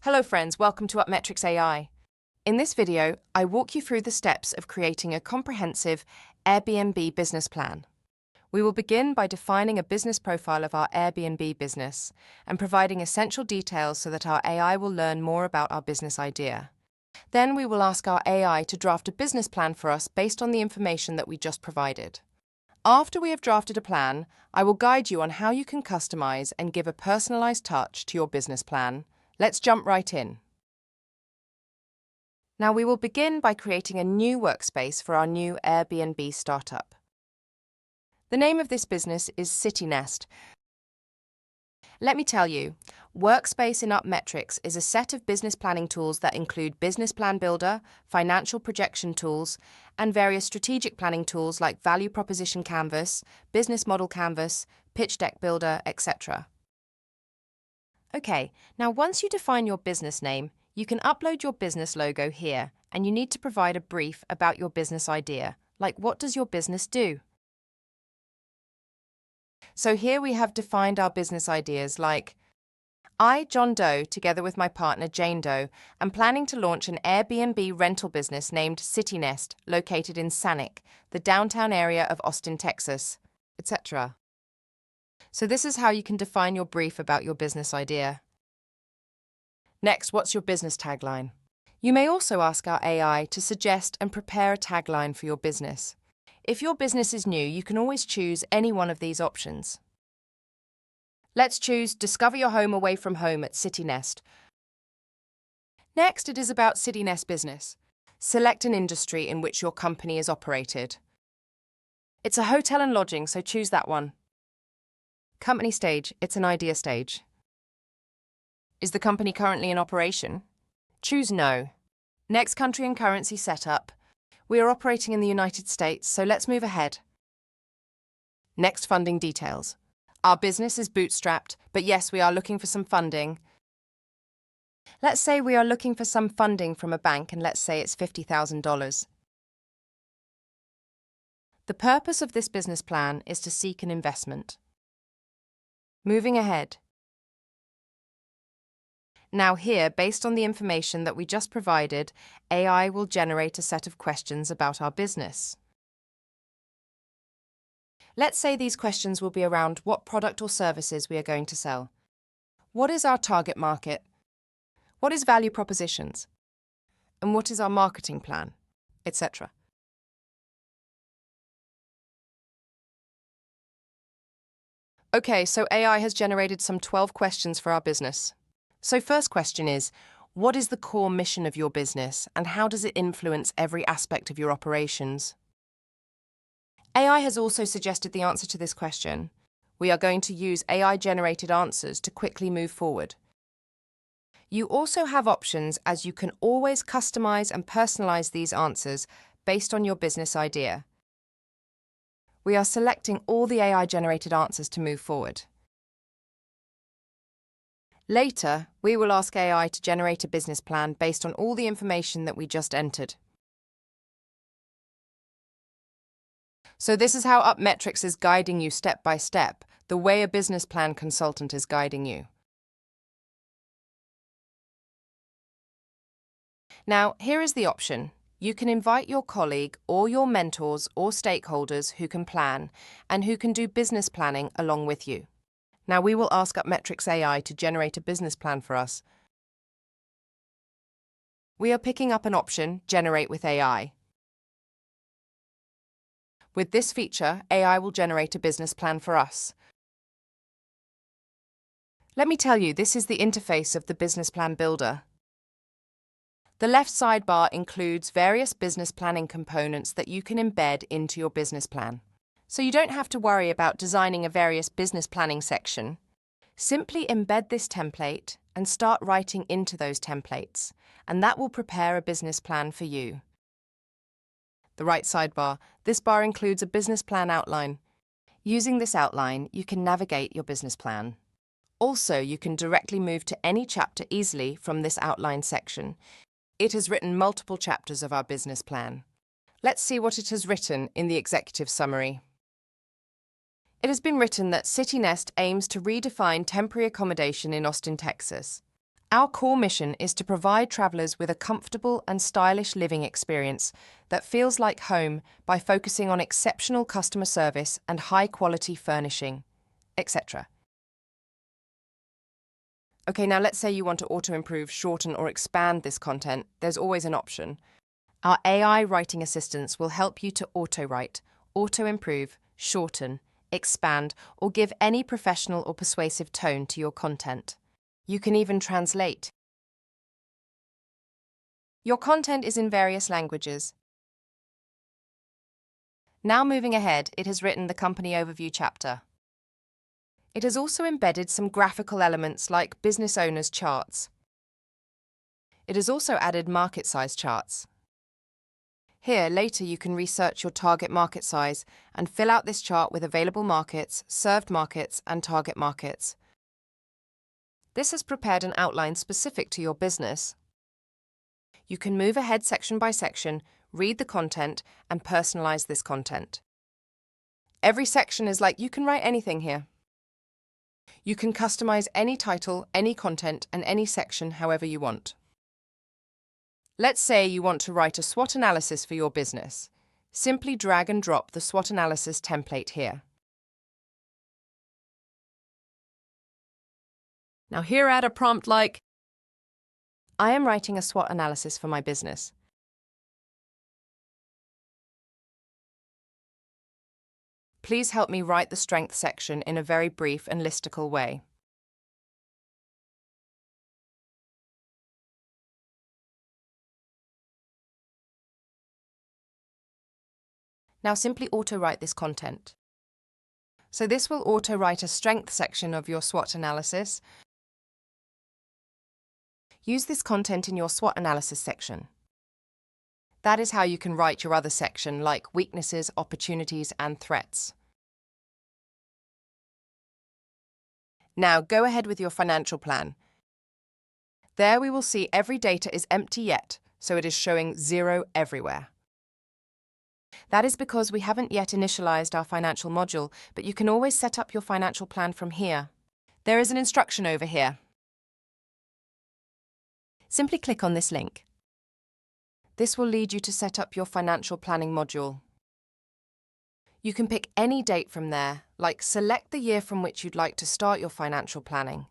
Hello friends, welcome to Upmetrics AI. In this video, I walk you through the steps of creating a comprehensive Airbnb business plan. We will begin by defining a business profile of our Airbnb business and providing essential details so that our AI will learn more about our business idea. Then we will ask our AI to draft a business plan for us based on the information that we just provided. After we have drafted a plan, I will guide you on how you can customize and give a personalized touch to your business plan. Let's jump right in. Now we will begin by creating a new workspace for our new Airbnb startup. The name of this business is CityNest. Let me tell you, Workspace in Upmetrics is a set of business planning tools that include Business Plan Builder, financial projection tools, and various strategic planning tools like Value Proposition Canvas, Business Model Canvas, Pitch Deck Builder, etc. Okay, now once you define your business name, you can upload your business logo here, and you need to provide a brief about your business idea, like what does your business do? So here we have defined our business ideas like, I, John Doe, together with my partner Jane Doe, am planning to launch an Airbnb rental business named CityNest, located in Sanic, the downtown area of Austin, Texas, etc. So this is how you can define your brief about your business idea. Next, what's your business tagline? You may also ask our AI to suggest and prepare a tagline for your business. If your business is new, you can always choose any one of these options. Let's choose Discover Your Home Away from Home at CityNest. Next, it is about CityNest business. Select an industry in which your company is operated. It's a hotel and lodging, so choose that one. Company stage, it's an idea stage. Is the company currently in operation? Choose No. Next, country and currency setup. We are operating in the United States, so let's move ahead. Next, funding details. Our business is bootstrapped, but yes, we are looking for some funding. Let's say we are looking for some funding from a bank, and let's say it's $50,000. The purpose of this business plan is to seek an investment. Moving ahead. Now here, based on the information that we just provided, AI will generate a set of questions about our business. Let's say these questions will be around what product or services we are going to sell. What is our target market? What is value propositions? And what is our marketing plan? Etc. Okay, so AI has generated some 12 questions for our business. So first question is, what is the core mission of your business and how does it influence every aspect of your operations? AI has also suggested the answer to this question. We are going to use AI-generated answers to quickly move forward. You also have options as you can always customize and personalize these answers based on your business idea. We are selecting all the AI-generated answers to move forward. Later, we will ask AI to generate a business plan based on all the information that we just entered. So this is how Upmetrics is guiding you step by step, the way a business plan consultant is guiding you. Now, here is the option. You can invite your colleague or your mentors or stakeholders who can plan and who can do business planning along with you. Now we will ask Upmetrics AI to generate a business plan for us. We are picking up an option, Generate with AI. With this feature, AI will generate a business plan for us. Let me tell you, this is the interface of the Business Plan Builder. The left sidebar includes various business planning components that you can embed into your business plan. So you don't have to worry about designing a various business planning section. Simply embed this template and start writing into those templates, and that will prepare a business plan for you. The right sidebar. This bar includes a business plan outline. Using this outline, you can navigate your business plan. Also, you can directly move to any chapter easily from this outline section. It has written multiple chapters of our business plan. Let's see what it has written in the executive summary. It has been written that CityNest aims to redefine temporary accommodation in Austin, Texas. Our core mission is to provide travelers with a comfortable and stylish living experience that feels like home by focusing on exceptional customer service and high-quality furnishing, etc. Okay, now let's say you want to auto-improve, shorten, or expand this content. There's always an option. Our AI writing assistants will help you to auto-write, auto-improve, shorten, expand, or give any professional or persuasive tone to your content. You can even translate. Your content is in various languages. Now moving ahead, it has written the company overview chapter. It has also embedded some graphical elements like business owners' charts. It has also added market size charts. Here, later you can research your target market size and fill out this chart with available markets, served markets, and target markets. This has prepared an outline specific to your business. You can move ahead section by section, read the content, and personalize this content. Every section is like you can write anything here. You can customize any title, any content, and any section however you want. Let's say you want to write a SWOT analysis for your business. Simply drag and drop the SWOT analysis template here. Now here add a prompt like, I am writing a SWOT analysis for my business. Please help me write the strength section in a very brief and listicle way. Now simply auto-write this content. So this will auto-write a strength section of your SWOT analysis. Use this content in your SWOT analysis section. That is how you can write your other section like weaknesses, opportunities, and threats. Now go ahead with your financial plan. There we will see every data is empty yet, so it is showing 0 everywhere. That is because we haven't yet initialized our financial module, but you can always set up your financial plan from here. There is an instruction over here. Simply click on this link. This will lead you to set up your financial planning module. You can pick any date from there, like select the year from which you'd like to start your financial planning.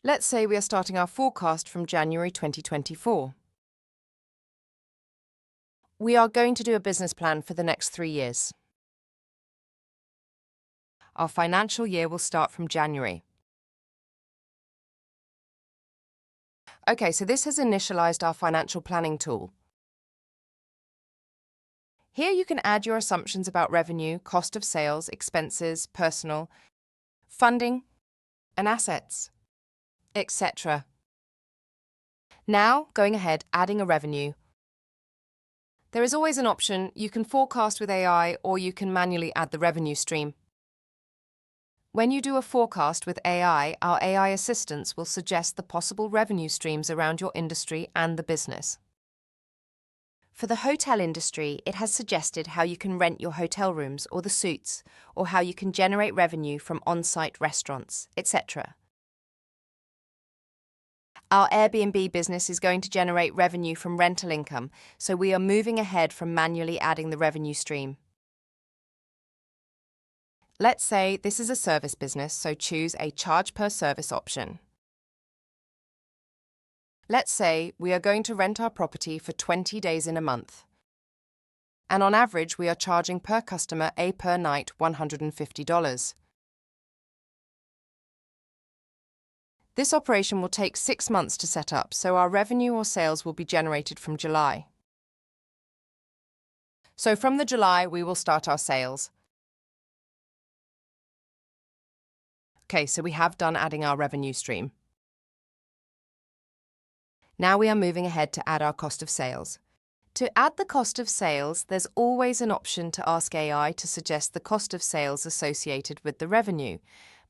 Let's say we are starting our forecast from January 2024. We are going to do a business plan for the next 3 years. Our financial year will start from January. Okay, so this has initialized our financial planning tool. Here you can add your assumptions about revenue, cost of sales, expenses, personal, funding, and assets, etc. Now, going ahead, adding a revenue. There is always an option. You can forecast with AI or you can manually add the revenue stream. When you do a forecast with AI, our AI assistants will suggest the possible revenue streams around your industry and the business. For the hotel industry, it has suggested how you can rent your hotel rooms or the suites, or how you can generate revenue from on-site restaurants, etc. Our Airbnb business is going to generate revenue from rental income, so we are moving ahead from manually adding the revenue stream. Let's say this is a service business, so choose a charge per service option. Let's say we are going to rent our property for 20 days in a month. And on average, we are charging per customer per night $150. This operation will take 6 months to set up, so our revenue or sales will be generated from July. So from the July, we will start our sales. Okay, so we have done adding our revenue stream. Now we are moving ahead to add our cost of sales. To add the cost of sales, there's always an option to ask AI to suggest the cost of sales associated with the revenue,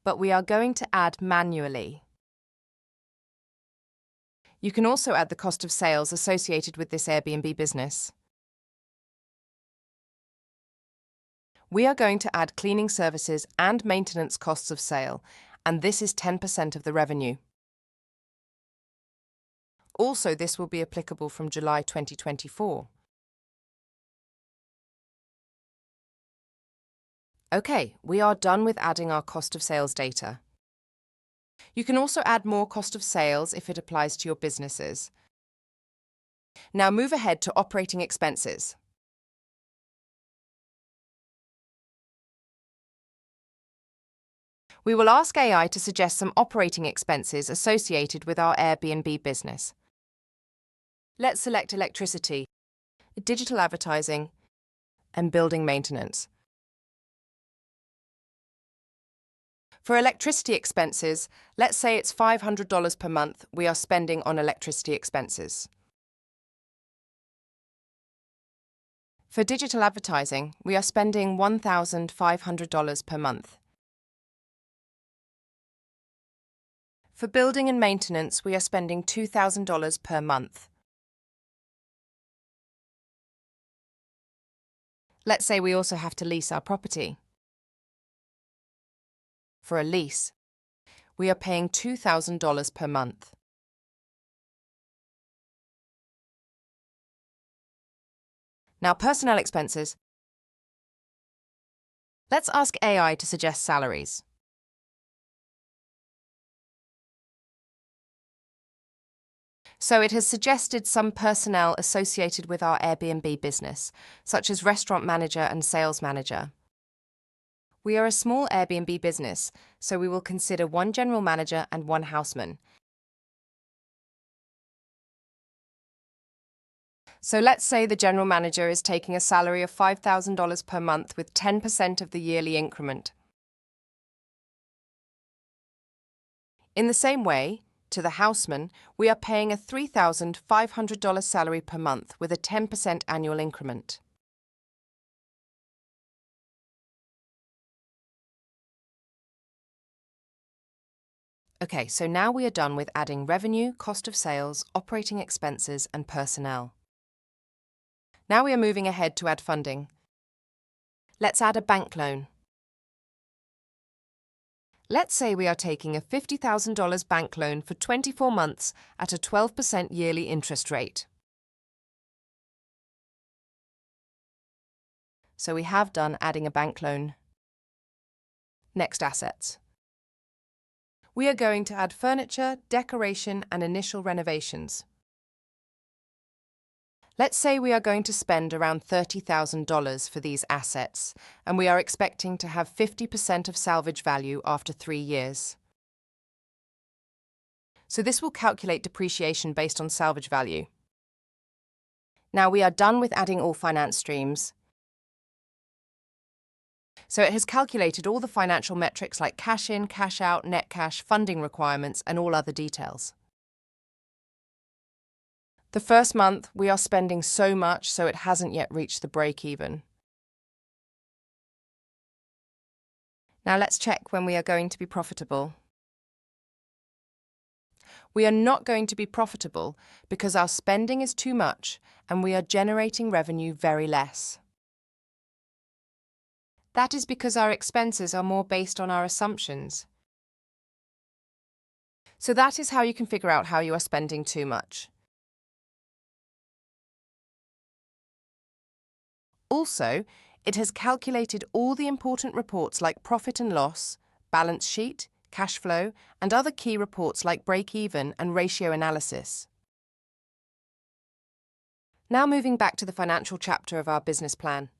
but we are going to add manually. You can also add the cost of sales associated with this Airbnb business. We are going to add cleaning services and maintenance costs of sale, and this is 10% of the revenue. Also, this will be applicable from July 2024. Okay, we are done with adding our cost of sales data. You can also add more cost of sales if it applies to your businesses. Now move ahead to operating expenses. We will ask AI to suggest some operating expenses associated with our Airbnb business. Let's select electricity, digital advertising, and building maintenance. For electricity expenses, let's say it's $500 per month we are spending on electricity expenses. For digital advertising, we are spending $1,500 per month. For building and maintenance, we are spending $2,000 per month. Let's say we also have to lease our property. For a lease, we are paying $2,000 per month. Now, personnel expenses. Let's ask AI to suggest salaries. So it has suggested some personnel associated with our Airbnb business, such as restaurant manager and sales manager. We are a small Airbnb business, so we will consider one general manager and one houseman. So let's say the general manager is taking a salary of $5,000 per month with 10% of the yearly increment. In the same way, to the houseman, we are paying a $3,500 salary per month with a 10% annual increment. Okay, so now we are done with adding revenue, cost of sales, operating expenses, and personnel. Now we are moving ahead to add funding. Let's add a bank loan. Let's say we are taking a $50,000 bank loan for 24 months at a 12% yearly interest rate. So we have done adding a bank loan. Next, assets. We are going to add furniture, decoration, and initial renovations. Let's say we are going to spend around $30,000 for these assets, and we are expecting to have 50% of salvage value after 3 years. So this will calculate depreciation based on salvage value. Now we are done with adding all finance streams. So it has calculated all the financial metrics like cash in, cash out, net cash, funding requirements, and all other details. The first month, we are spending so much, so it hasn't yet reached the break-even. Now let's check when we are going to be profitable. We are not going to be profitable because our spending is too much and we are generating revenue very less. That is because our expenses are more based on our assumptions. So that is how you can figure out how you are spending too much. Also, it has calculated all the important reports like profit and loss, balance sheet, cash flow, and other key reports like break-even and ratio analysis. Now moving back to the financial chapter of our business plan.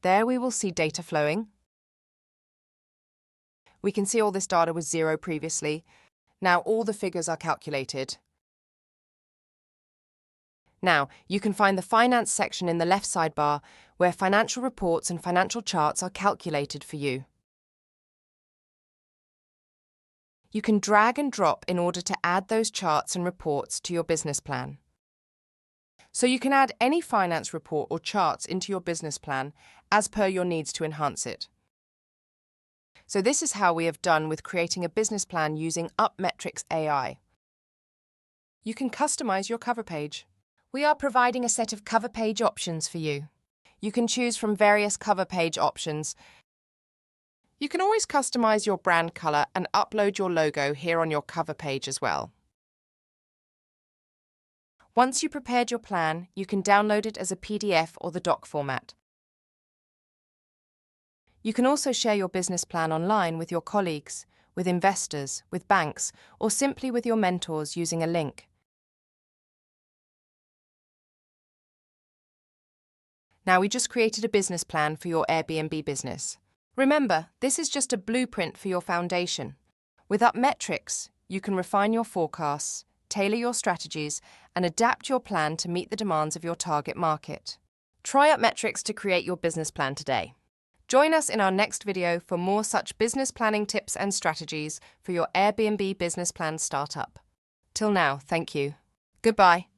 There we will see data flowing. We can see all this data was 0 previously. Now all the figures are calculated. Now, you can find the finance section in the left sidebar where financial reports and financial charts are calculated for you. You can drag and drop in order to add those charts and reports to your business plan. So you can add any finance report or charts into your business plan as per your needs to enhance it. So this is how we have done with creating a business plan using Upmetrics AI. You can customize your cover page. We are providing a set of cover page options for you. You can choose from various cover page options. You can always customize your brand color and upload your logo here on your cover page as well. Once you prepared your plan, you can download it as a PDF or the doc format. You can also share your business plan online with your colleagues, with investors, with banks, or simply with your mentors using a link. Now we just created a business plan for your Airbnb business. Remember, this is just a blueprint for your foundation. With Upmetrics, you can refine your forecasts, tailor your strategies, and adapt your plan to meet the demands of your target market. Try Upmetrics to create your business plan today. Join us in our next video for more such business planning tips and strategies for your Airbnb business plan startup. Till now, thank you. Goodbye.